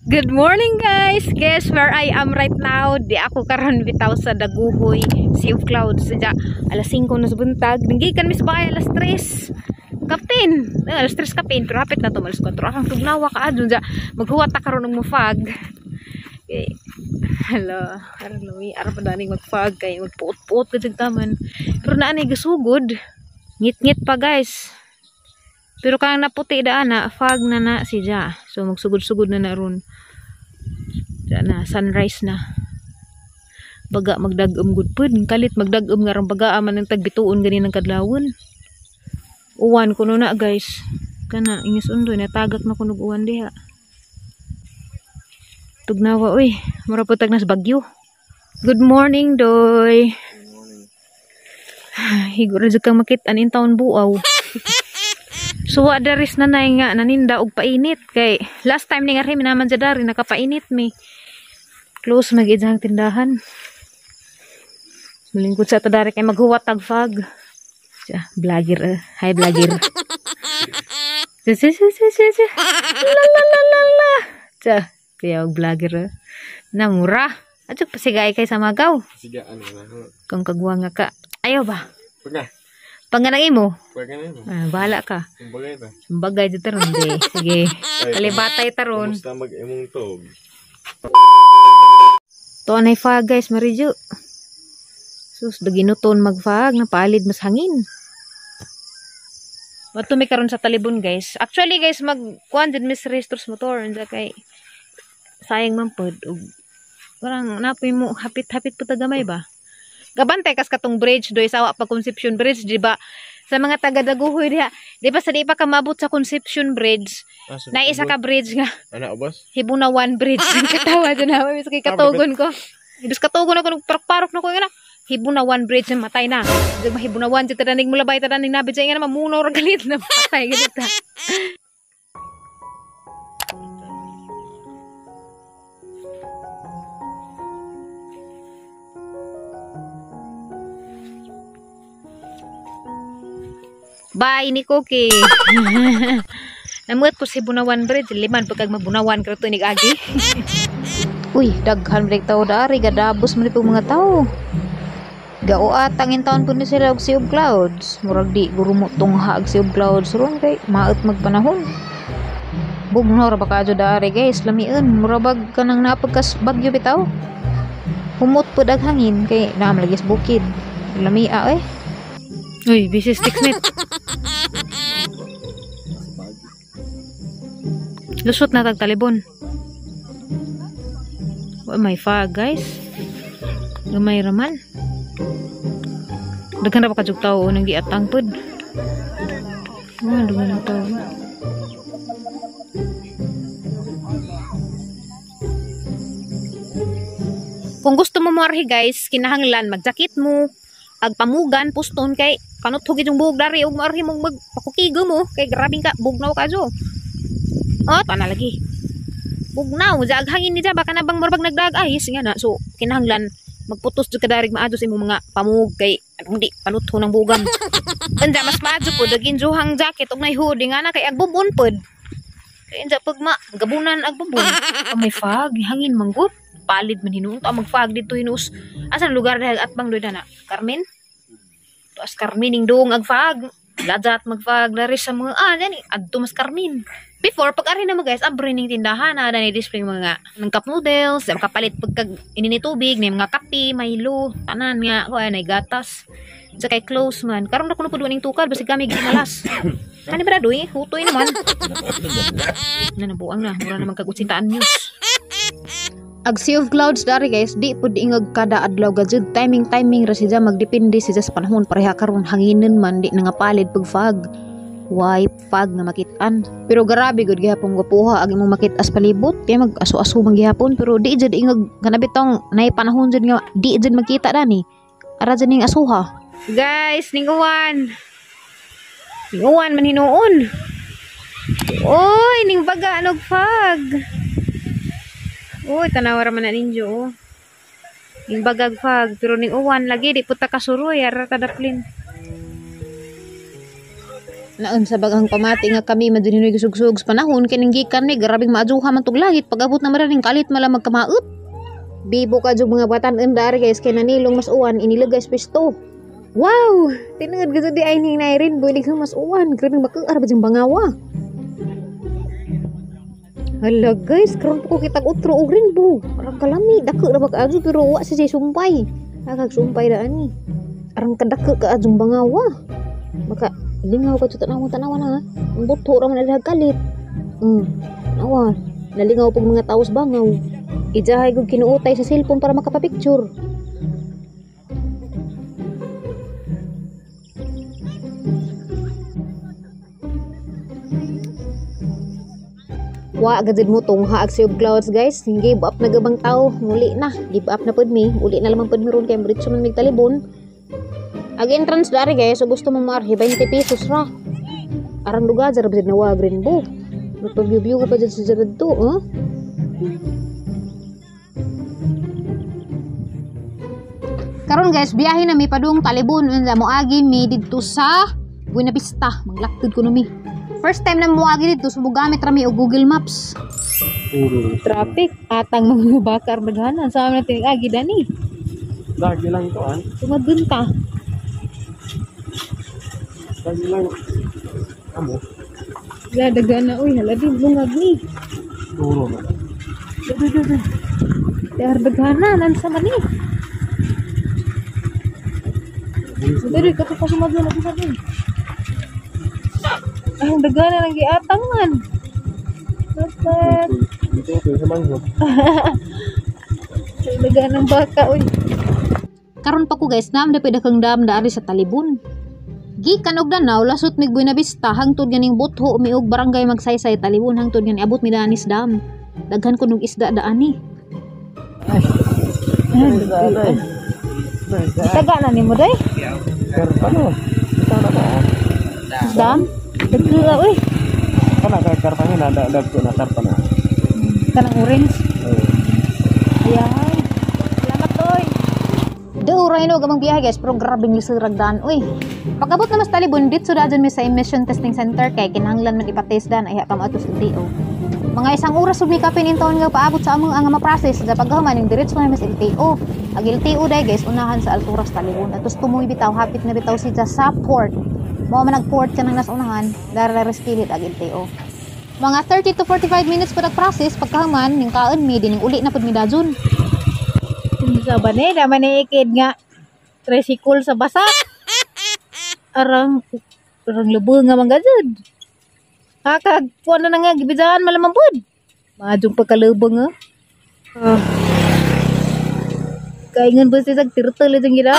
Good morning guys. Guess where I am right now? Di ako karon bitaw sa Daguhoy, Sea of Clouds. Sadya alas 5 na sa buntag. Nanggikan mi sa bahay alas 3. Kapten, alas 3 kapten, pero hapit na to alas 4. Akong tugnawa ka adun ja. Maghuwat ta karon ng mafag. Okay. Hello, aron lumi, aron pa daning magfag kay magpuot-puot gud taman. Pero naa ni gasugod. Ngit-ngit pa guys. Pero kang naputi daan na fog na siya. So magsugod-sugod na ron. Diyan na sunrise na. Baga magdagom gud pud, kalit magdagom nga ron baga man ang tagbituon gani ng kadlawon. Uwan kuno na guys. Kana ingis undoy natagak na kunog uwan diha. Tugnawa oy, mura putag nas bagyo. Good morning doy. Good morning. Higuro jud kang makit-an in taon buaw. So daris na nga naninda og painit kay last time ni nga rin naman sa dari nakapainit mi. Close mag-idzang tindahan. Malingkod sa ta dari kay maghuwat tag fog. Vlogger, hi vlogger. La. Kaya og vlogger. Na mura. Adto pasigay kay sa magaw. Sigaan na. Kung kagwa nga ka. Ayaw ba? Pagka. Panganay mo? Pagka na. Bahala ka. Bagay na. Bagay dito taron di. Sige. Kalibatay taron. Kumusta mag-imong tog? To anay fag guys, marijo. Sus, daginuton magfag na palid mas hangin. Wato may karon sa talibon guys. Actually guys, mag-kuan din mis restores motor and kay sayang man pod. Parang napoy mo hapit-hapit po tagamay ba? Gabantay kas katong bridge doy sa pa Conception Bridge, di ba? Sa mga taga Daguhoy diha, di ba sa di pa ka mabot sa Conception Bridge? Na isa ka bridge nga. Ana boss? Hibunawan Bridge. Katawa dyan na. Mis kay katugon ko. Ibis katugon ako, parok-parok na ko nga na. Hibunawan Bridge na matay na. Di ba hibunawan dyan tadanig mo labay tadanig nabit siya nga na mamunaw galit na matay. Ganit ka. Bye ni Cookie. Namuot ko si Bunawan Bridge. Liman pagkag mabunawan ka ito agi. Uy, daghan balik tao dari. Gadabos mo po mga tao. Gauat tangin taon po ni sila og Sea of Clouds. Murag di gurumot tungha og Sea of Clouds. Ron kay maot magpanahon. Bugnor baka jo dari guys. Lamian. Murabag ka nang napagkas bagyo bitaw. Humot po dag hangin. Kay naam lagi sa bukid. Lamia eh. Uy, busy sticks net. Lusot na tagtalibon. May fog guys. Gamay raman. Daghan ra pa kajug tawo nang giatang pod. Daghan na tawo. Kung gusto mo marhi guys, kinahanglan magjakit mo, agpamugan puston kay kanot hugid yung buhok dari ug marhi mong magpakukigo mo kay grabing ka bugnaw ka jo. Oh, tana lagi. Bugnaw, jag hangin ni ja baka na bang marbag nagdag ayis nga na. So, kinahanglan magputos jud kadarig maadto sa imong mga pamug kay hindi panutho ng bugan. Anda mas maadto po dagin juhang jacket ug nay hoodie nga na kay agbubon pod. Kay anda pagma gabunan agbubon. May fog, hangin manggut. Palid man hinuon to magfog dito hinus. Asan lugar dahil at bang doy na? Carmen? To as Carmening dong agfog. Lajat magfog dari sa mga dani adto mas Carmen. Before, pag ari na mo guys, abri ning tindahan na na display mga ng cup noodles, makapalit pagkag inini tubig, ni mga kape, Milo, tanan nga, ko ay gatas. Sa kay close man. Karon na kuno pud ning tukad basi kami ginalas. Kani ba doy? Hutoy naman. Nabuang na, mura naman kagutsintaan news. Ag Sea of Clouds dari guys, di pud ingag kada adlaw gajud timing ra siya magdepende siya sa panahon pareha karon hanginin man di nga palid pag fog. Why fog na makitaan. Pero grabe gud gihapon gapuha ag imong makit-as palibot kay mag-aso-aso man gihapon pero di jud ingag kanabitong nay panahon jud nga di jud magkita dani. Ara jud ning asuha. Guys, ning uwan. Ning uwan man hinuon. Oy, ning baga nog fog. Oy, tanawar man na ninyo. Ning bagag fog pero ning uwan lagi di puta kasuroy ara tadaplin. Naon sa bagang pamati nga kami madininoy gusug-sug sa panahon kining gikan ni grabing maajuha man tug langit pag-abot na maraming kalit mala magkamaot. Bibo ka jud mga batan dari guys kay nanilong mas uwan inilagay sa pisto. Wow! Tinungod gud di ay ning nairin bulig mas uwan grabing makaar ba jung bangawa. Hala guys, karon ko kitag utro og rainbow. Parang kalami dako ra ba kaadto pero wa si sumpay. Agag sumpay ra ani. Arang kadako ka adjung bangawa. Maka lingaw ka sa tanawan ha. Ang buto raman na kalit. Nawa. Nalingaw pag mga taos bangaw. Ijahay kong kinuutay sa cellphone para makapapicture. Wa agad mo tong haag sa clouds guys. Give up na gabang tao. Muli na. Give up na pod mi. Uli na lamang pod mi ron kay britso man mig talibon. Ag entrance dari guys, so gusto mo marhi 20 pesos ra. Arang lugar jarab jud nawa rainbow. Nagpag-view ka pa jud sa jarad to, Karon guys, biyahe na mi padung Talibon unsa mo agi mi didto sa Buena Vista. Maglaktod ko no mi. First time na mo agi didto so gamit ra mi og Google Maps. Traffic atang mga bakar daghanan sa amin natin agi dani. Lagi lang ito, Tumadun ta. Lagi lang. Amo. Dagan na uy, hala din lungag ni. Turo na. Dar dagana nan sa mani. Dari ka pa sumadyo na sa din. Ang dagana nang giatang man. Dapat. Ito sa manghod. Dagana ng baka uy. Karon pa ko guys, dam kang dam dari sa Talibon. Gikan og Danau lasot mig Buena Vista hangtod ganing Butho miog barangay Magsaysay Talibon hangtod gani abot mi danis dam. Daghan ko nog isda daani. Taga na nimo day? Pero paano? Dam? Dagga uy. Kana kay karpanya na dagko na karpa na. Kanang orange. Ayan. Salamat toy. Duray no gamang biyahe guys, pero grabing lisirag daan uy. Pagabot na mas Talibon dito dayon mi sa emission testing center kay kinahanglan man ipatest dan ay kam atos LTO. Mga isang oras ug mi kapin intawon nga paabot sa among nga ma-process sa paghuman ning diretso na mas LTO. Ag LTO day guys unahan sa Alturas Talibon. Atos tumoy bitaw hapit na bitaw siya sa port. Mao man nag-port ka nang nas unahan dara respilit ag LTO. Mga 30 to 45 minutes pa nag-process pagkahuman ning kaon mi dining uli na pud mi dajon. Sa bane naman ikid nga tricycle sa basa. Arang lubong nga manggajud. Hakag puan na nga gibidaan malamang pud. Majung pagkalubong nga. Kaingon ba siya tirtel jeng gida.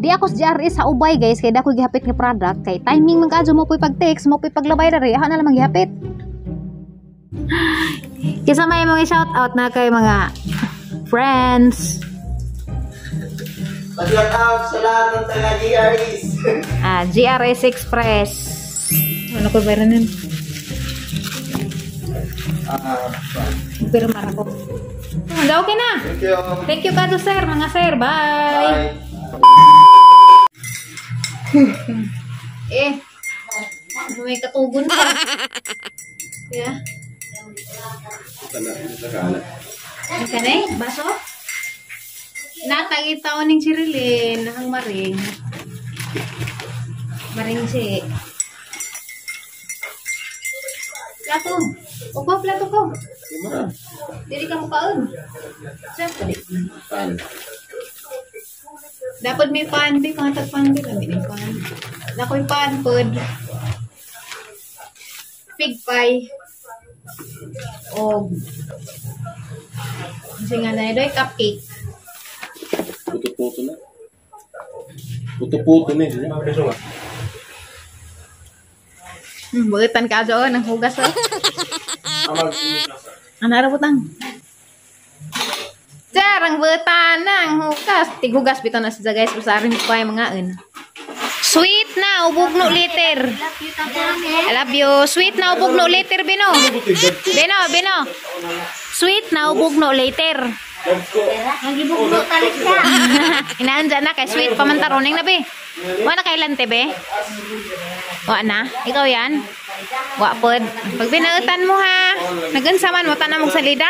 Di ako sa GRS sa ubay guys kay dako gihapit nga product kay timing man kadyo mo puy pag-text mo puy paglabay diri ha na lamang gihapit. Kisa may mga shout out na kay mga friends. Shout out sa lahat ng taga GRS. GRS Express. Ano ko ba rin? Pirma ako. Okay na. Thank you. Thank you kado sir, mga sir. Bye. May katugon pa. Yeah. Ano ka na baso? Natagitaw ning Chirilin, ang maring. Maring si. Plato. Upo, plato ko. Dili ka mukaon. Siyempre. Pan. Dapat may pan. Di ka pan. Di kami may pan. Nakoy pan pod. Pig pie. O. Kasi nga na ito cupcake. Puto-puto na. Puto-puto na. Bulitan ka doon ng hugas. Ano ara butang? Jarang bulitan ng hugas. Tighugas bitaw na siya guys. Usarin ko ay mga sweet na ubog no liter. I love you. Sweet na ubog no liter Bino. Bino. Sweet na ubog no liter. Ang ibog mo talik ka. Inaan dyan na kay sweet pamantaroning na be. Wala kailan te be? Wa na? Ikaw yan? Wa pod. Pag binautan mo ha. Nagansaman mo tanang mong salida?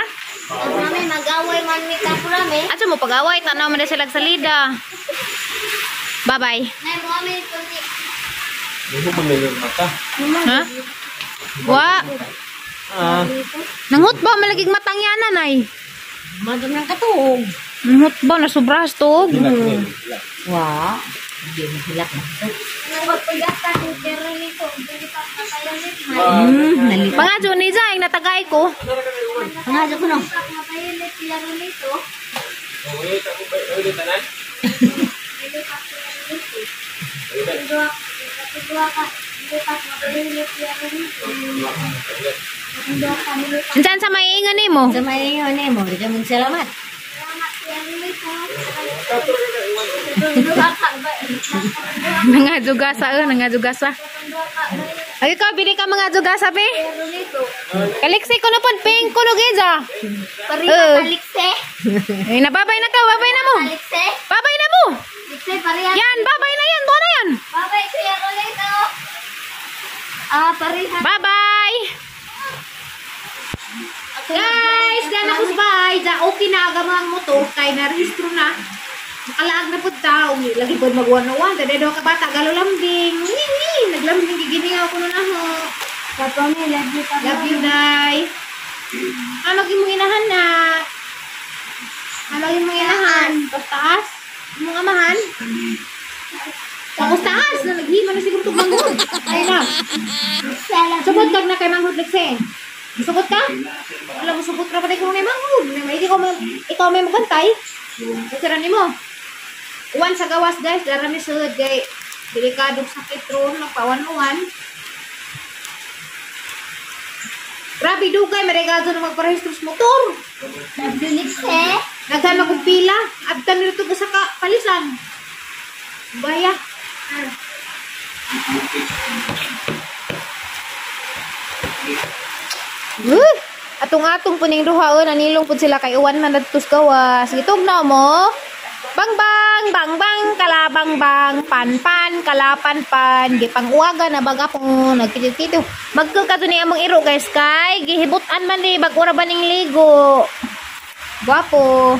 Mami, mag-away man mi ka prame. Ato mo pag-away, tanaw mo na sila salida. Bye-bye. Nay mo kami kunti. Hindi mo yung mata. Ha? Wa. Nanghut ba malagig matang yan, nanay? Madam ng katuog. Nanghut ba na sobras to? Wa. Hindi mo hilak na. Nagpagpagata ko pero nito, hindi pa kayo nito. Pangadyo ni Jai, natagay ko. Pangadyo ko no. Diyan sa may ingan ni mo. Sa may ingon ni mo, di ka magsalamat. Nangadugasa. Ay ka, bili ka mga dugasa, pe. Kaliksi ko na po, ping kuno geja. Pariha talikse. Eh, nababay na ka, babay na mo. Talikse. Babay na mo. Talikse pariha. Yan, babay na yan, tuwa na yan. Babay kuya ulit oh. Pariha. Bye-bye. Guys, yan ako sa bahay. Okay na, agamang mo to. Kaya na-rehistro na. Nakalaag na po tao. Lagi po mag-101. Dada daw ka bata. Galo lambing. Naglambing. Giginingaw ko na ho. Papa mi, love you. Love you, Day. Ano yung inahan na? Ano yung inahan? Taas? Yung amahan? Tapos taas. Naghima na siguro itong manghod. Ay na. Subot kag na kay manghod, Lexe. Subot ka? Wala mo subot ra pa tayo kung may manghod. Ikaw may magantay. Kusiran mo. Uwan sa gawas, guys. Darami sud kay delikadong sakit ron. Nagpawan-uwan. Grabe dugay. Maregado na magparehistro sa motor. Talikse. Naghan akong pila. Abtan nila ito sa palisan. Baya. Atong-atong puning duha nanilong pud sila kay uwan man adtos gawas. Gitog na mo. Bang bang bang bang kalabang bang pan pan kalapan pan gipanguwaga na baga po nagkidyo-kidyo. Magkakato ni among iro guys kay gihibutan man ni bag ora baning ligo. Gwapo.